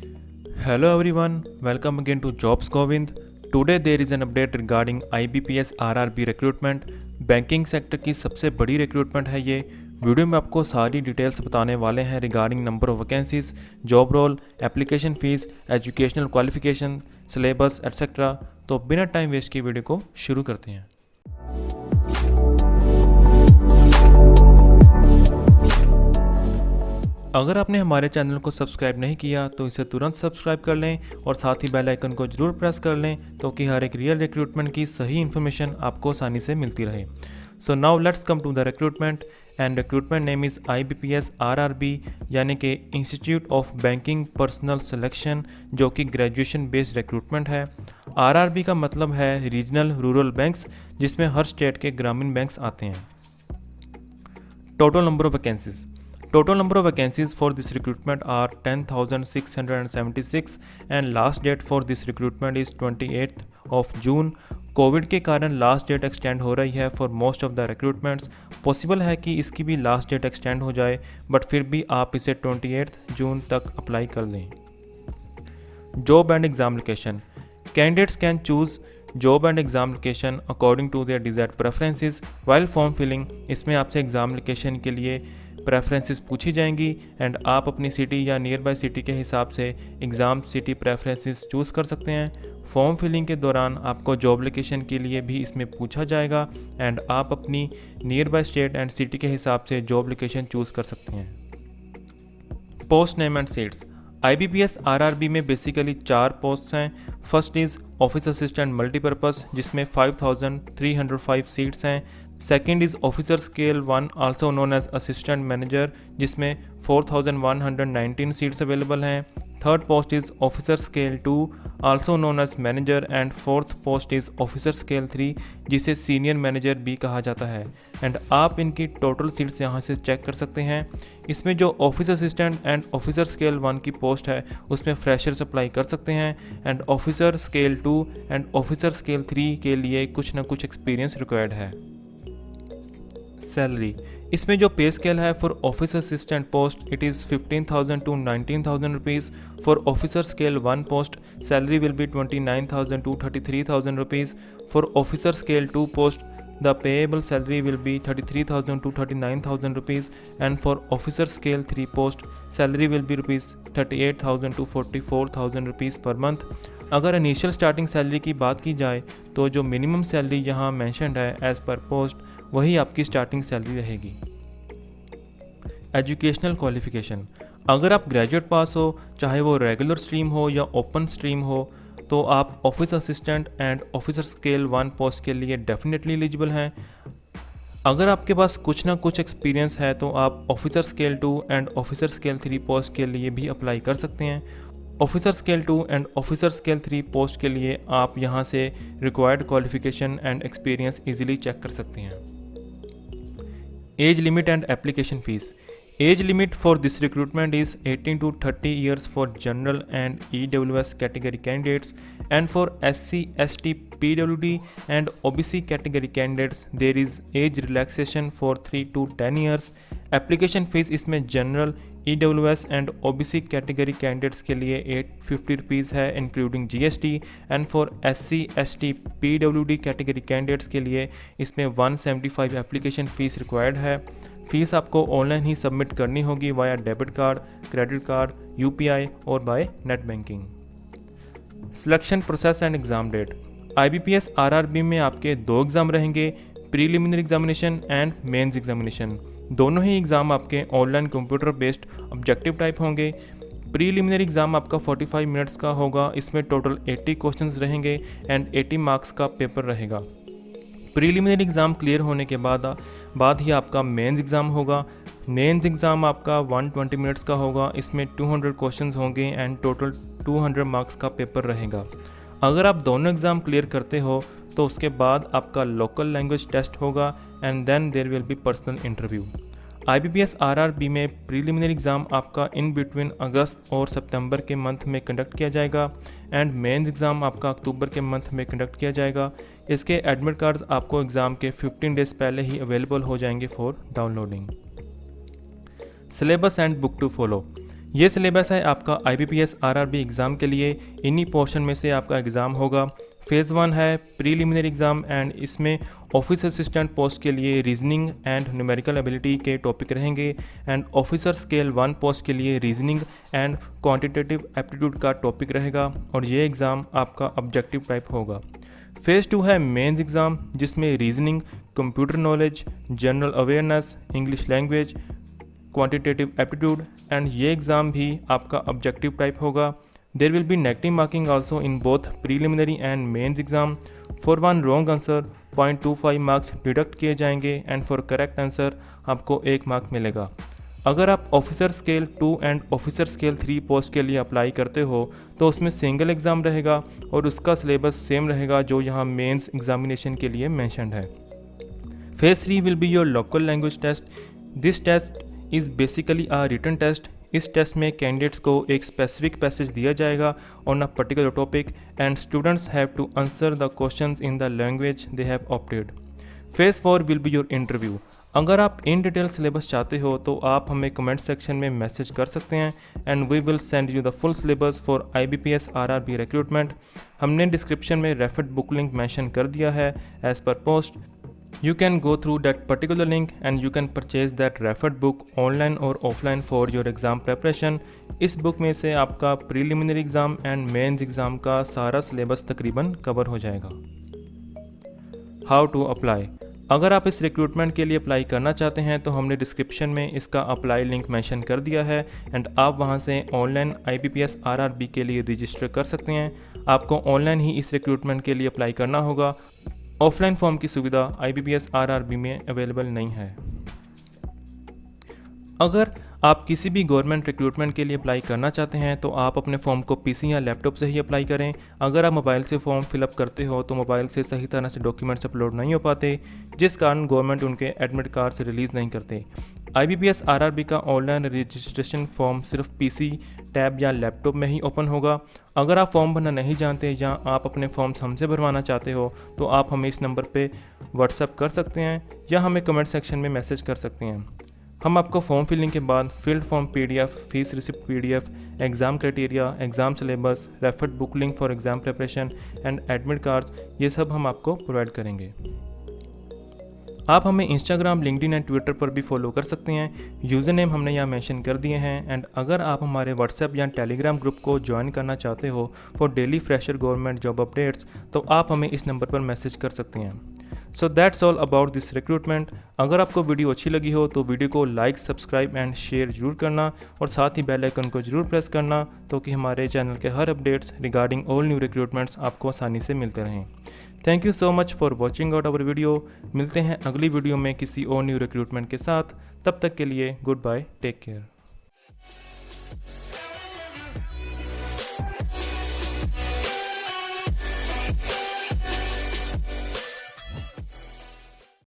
Hello everyone, welcome again to Jobs Govind. Today there is an update regarding IBPS RRB recruitment. Banking sector की सबसे बड़ी recruitment है ये। Video में आपको सारी डिटेल्स बताने वाले हैं regarding number of vacancies, job role, application fees, educational qualification, syllabus etcetera. तो बिना टाइम वेस्ट की वीडियो को शुरू करते हैं। अगर आपने हमारे चैनल को सब्सक्राइब नहीं किया तो इसे तुरंत सब्सक्राइब कर लें और साथ ही बेल आइकन को जरूर प्रेस कर लें ताकि हर एक रियल रिक्रूटमेंट की सही इन्फॉर्मेशन आपको आसानी से मिलती रहे। So now let's come to the recruitment and recruitment name is IBPS RRB यानी कि institute of banking personnel selection, जो कि ग्रेजुएशन बेस्ड रिक्रूटमेंट है। RRB का मतलब है रीजनल रूरल बैंक्स, जिसमें हर स्टेट के ग्रामीण बैंक्स आते हैं। Total number of vacancies Total number of vacancies for this recruitment are 10,676 and last date for this recruitment is 28th of June। Covid के कारण लास्ट डेट एक्सटेंड हो रही है for most of the recruitments. Possible है कि इसकी भी last date extend हो जाए, बट फिर भी आप इसे 28 जून तक अप्लाई कर लें। Job and exam location. Candidates can choose job and exam location according to their desired preferences while form filling. इसमें आपसे एग्ज़ाम लोकेशन के लिए प्रेफरेंसेस पूछी जाएंगी एंड आप अपनी सिटी या नियर बाय सिटी के हिसाब से एग्ज़ाम सिटी प्रेफरेंसेस चूज़ कर सकते हैं। फॉर्म फिलिंग के दौरान आपको जॉब लोकेशन के लिए भी इसमें पूछा जाएगा एंड आप अपनी nearby state and city के हिसाब से जॉब लोकेशन चूज़ कर सकते हैं। Post name and seats. IBPS RRB में बेसिकली 4 पोस्ट हैं। First is office assistant multipurpose, जिसमें 5,305 सीट्स हैं। Second is officer scale 1 also known as assistant manager, जिसमें 4,119 सीट्स अवेलेबल हैं। Third post is officer scale 2 also known as manager and fourth post is officer scale 3, जिसे senior manager भी कहा जाता है। And आप इनकी टोटल सीट्स यहाँ से चेक कर सकते हैं। इसमें जो office assistant and officer scale 1 की पोस्ट है उसमें फ्रेशर्स अप्लाई कर सकते हैं and officer scale 2 and officer scale 3 के लिए कुछ ना कुछ एक्सपीरियंस रिक्वायर्ड है। सैलरी। इसमें जो पे स्केल है for office assistant post it is 15,000 to 19,000 rupees. For officer scale 1 post salary will be 29,000 to 33,000 rupees. For officer scale 2 post the payable salary will be 33,000 to 39,000 rupees and for officer scale 3 post salary will be rupees 38,000 to 44,000 rupees per month। अगर initial starting salary की बात की जाए तो जो minimum salary यहाँ mentioned है as पर पोस्ट वही आपकी स्टार्टिंग सैलरी रहेगी। Educational qualification. अगर आप ग्रेजुएट पास हो, चाहे वो रेगुलर स्ट्रीम हो या ओपन स्ट्रीम हो, तो आप office assistant and officer scale 1 post के लिए डेफिनेटली एलिजिबल हैं। अगर आपके पास कुछ ना कुछ एक्सपीरियंस है तो आप officer scale 2 and officer scale 3 पोस्ट के लिए भी अप्लाई कर सकते हैं। Officer scale 2 and officer scale 3 पोस्ट के लिए आप यहां से required qualification and experience easily check कर सकते हैं। Age limit and application fees. Age limit for this recruitment is 18 to 30 years for general and EWS category candidates, and for SC, ST, PWD and OBC category candidates there is age relaxation for 3 to 10 years। Application fees इसमें general, EWS and OBC category candidates के लिए 850 rupees है including GST, and for SC, ST, PWD category candidates के लिए इसमें 175 application fees required है। Fees आपको online ही सबमिट करनी होगी via debit card, credit card, UPI और by net banking. Selection process and exam date. IBPS RRB में आपके 2 एग्ज़ाम रहेंगे, preliminary examination and mains examination. दोनों ही एग्ज़ाम आपके online computer based objective type होंगे। प्रीलिमिनरी एग्ज़ाम आपका 45 मिनट्स का होगा। इसमें टोटल 80 क्वेश्चंस रहेंगे एंड 80 मार्क्स का पेपर रहेगा। प्रीलिमिनरी एग्ज़ाम क्लियर होने के बाद ही आपका मेंस एग्ज़ाम होगा। मेंस एग्ज़ाम आपका 120 मिनट्स का होगा। इसमें 200 क्वेश्चंस होंगे एंड टोटल 200 मार्क्स का पेपर रहेगा। अगर आप दोनों एग्ज़ाम क्लियर करते हो तो उसके बाद आपका लोकल लैंग्वेज टेस्ट होगा and then there will be personal interview. IBPS RRB में प्रीलिमिनरी एग्ज़ाम आपका इन बिटवीन अगस्त और सितंबर के मंथ में कंडक्ट किया जाएगा एंड मेंस एग्ज़ाम आपका अक्टूबर के मंथ में कंडक्ट किया जाएगा। इसके एडमिट कार्ड्स आपको एग्ज़ाम के 15 डेज़ पहले ही अवेलेबल हो जाएंगे for downloading. Syllabus and book to follow. ये सिलेबस है आपका IBPS RRB एग्ज़ाम के लिए। इन्हीं पोर्शन में से आपका एग्ज़ाम होगा। फेज़ 1 है प्रीलिमिनरी एग्ज़ाम एंड इसमें ऑफिस असिस्टेंट पोस्ट के लिए रीजनिंग एंड न्यूमेरिकल एबिलिटी के टॉपिक रहेंगे एंड ऑफिसर स्केल 1 पोस्ट के लिए रीजनिंग एंड क्वांटिटेटिव एप्टीट्यूड का टॉपिक रहेगा और ये एग्ज़ाम आपका ऑब्जेक्टिव टाइप होगा। फेज़ 2 है मेंस एग्ज़ाम जिसमें reasoning, computer knowledge, general awareness, English language, quantitative aptitude and ये एग्ज़ाम भी आपका ऑब्जेक्टिव टाइप होगा। There will be negative marking also in both preliminary and mains exam. For one wrong answer 0.25 marks deduct किए जाएंगे and for correct answer आपको 1 mark मिलेगा। अगर आप officer scale 2 and officer scale 3 पोस्ट के लिए अप्लाई करते हो तो उसमें सिंगल एग्ज़ाम रहेगा और उसका सिलेबस सेम रहेगा जो यहाँ मेंस एग्जामिनेशन के लिए मेंशन्ड है। Phase 3 will be your local language test. This test is basically a written test. इस टेस्ट में कैंडिडेट्स को एक स्पेसिफिक पैसेज दिया जाएगा on a particular topic and students have to answer the questions in the language they have opted. Phase 4 will be your interview. अगर आप in detail syllabus चाहते हो तो आप हमें कमेंट सेक्शन में मैसेज कर सकते हैं and we will send you the full syllabus for IBPS RRB recruitment. हमने डिस्क्रिप्शन में रेफर्ड बुक लिंक मेंशन कर दिया है एज पर post. You can go through that particular link and you can purchase that referred book online or offline for your exam preparation। इस book में से आपका preliminary exam and mains exam का सारा सिलेबस तकरीबन कवर हो जाएगा। How to apply. अगर आप इस रिक्रूटमेंट के लिए अप्लाई करना चाहते हैं तो हमने डिस्क्रिप्शन में इसका अप्लाई लिंक मेंशन कर दिया है एंड आप वहां से ऑनलाइन IBPS RRB के लिए रजिस्टर कर सकते हैं। आपको ऑनलाइन ही इस रिक्रूटमेंट के लिए अप्लाई करना होगा। ऑफलाइन फॉर्म की सुविधा IBPS RRB में अवेलेबल नहीं है। अगर आप किसी भी गवर्नमेंट रिक्रूटमेंट के लिए अप्लाई करना चाहते हैं तो आप अपने फॉर्म को PC या लैपटॉप से ही अप्लाई करें। अगर आप मोबाइल से फॉर्म फिलअप करते हो तो मोबाइल से सही तरह से डॉक्यूमेंट्स अपलोड नहीं हो पाते जिस कारण गवर्नमेंट उनके एडमिट कार्ड से रिलीज़ नहीं करते। IBPS RRB का ऑनलाइन रजिस्ट्रेशन फॉर्म सिर्फ PC, टैब या लैपटॉप में ही ओपन होगा। अगर आप फॉर्म भरना नहीं जानते या आप अपने फॉर्म्स हमसे भरवाना चाहते हो तो आप हमें इस नंबर पे व्हाट्सएप कर सकते हैं या हमें कमेंट सेक्शन में मैसेज कर सकते हैं। हम आपको फॉर्म फिलिंग के बाद field form PDF, fees receipt PDF, exam criteria, exam syllabus, referred book link for exam preparation and admit cards ये सब हम आपको प्रोवाइड करेंगे। आप हमें इंस्टाग्राम, लिंक्डइन एंड ट्विटर पर भी फॉलो कर सकते हैं। यूज़र नेम हमने यहाँ मेंशन कर दिए हैं एंड अगर आप हमारे व्हाट्सएप या टेलीग्राम ग्रुप को ज्वाइन करना चाहते हो for daily fresher government job updates तो आप हमें इस नंबर पर मैसेज कर सकते हैं। So that's all about this recruitment. अगर आपको वीडियो अच्छी लगी हो तो वीडियो को लाइक, सब्सक्राइब एंड शेयर जरूर करना और साथ ही बेल आइकन को जरूर प्रेस करना ताकि हमारे चैनल के हर updates regarding all new recruitments आपको आसानी से मिलते रहें। Thank you so much for watching out our video. मिलते हैं अगली वीडियो में किसी और न्यू रिक्रूटमेंट के साथ। तब तक के लिए गुड बाय, टेक केयर।